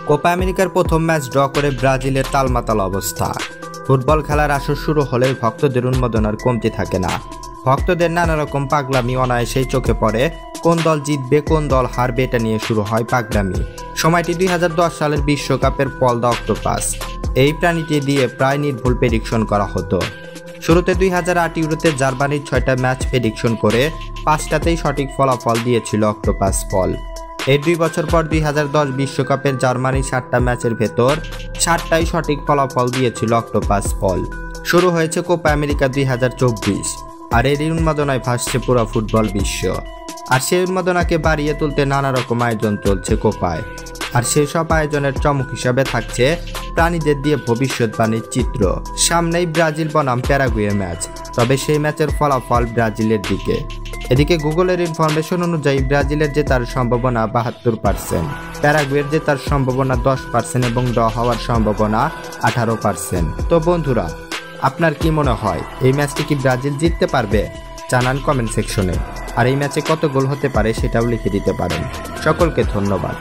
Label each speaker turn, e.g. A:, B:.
A: Copa আমেরিকার প্রথম match draw করে ব্রাজিলের তালমাতাল অবস্থা। ফুটবল খেলার আসর শুরু হলে ভক্তদের উন্মাদনার কমতি থাকে না। ভক্তদের নানা রকম পাগলামি অনায়াসেই চোখে পড়ে। কোন দল জিতবে, কোন দল হারবে, এটা নিয়ে শুরু হয় পাগলামি। সময়টি 2010 সালের বিশ্বকাপের পল দ্য অক্টোপাস। এই প্রাণীটি দিয়ে প্রায় নির্ভুল প্রেডিকশন করা হতো। শুরুতে 2008 ইউরোতে জার্মানির 6টা ম্যাচ প্রেডিকশন করে 5টাতেই সঠিক ফলাফল দিয়েছিল অক্টোপাস পল। এর 2 বছর পর 2010 বিশ্বকাপের জার্মানির 7টা ম্যাচের ভেতর 7টাই সঠিক ফলাফল দিয়েছিল অক্টোপাস পল। শুরু হয়েছে কোপা আমেরিকা 2024, আর এর উন্মাদনায় ভাসছে পুরো ফুটবল বিশ্ব। আর সেই উন্মাদনাকে বাড়িয়ে তুলতে নানা রকম আয়োজন চলছে কোপায়। আর সেসব আয়োজনের চমক হিসাবে থাকছে প্রাণীদের দিয়ে ভবিষ্যৎবাণীর চিত্র। সামনেই ব্রাজিল বনাম প্যারাগুয়ে ম্যাচ, তবে সেই ম্যাচের ফলাফল ব্রাজিলের দিকে। এদিকে গুগলের ইনফরমেশন অনুযায়ী ব্রাজিলের জেতার সম্ভাবনা 72%, প্যারাগুয়ের জেতার সম্ভাবনা 10% এবং ড্র হওয়ার সম্ভাবনা 18%। তো বন্ধুরা, আপনার কি মনে হয় এই ম্যাচটি কি ব্রাজিল জিততে পারবে? জানান কমেন্ট সেকশনে। আর এই ম্যাচে কত গোল হতে পারে সেটাও লিখে দিতে পারেন। সকলকে ধন্যবাদ।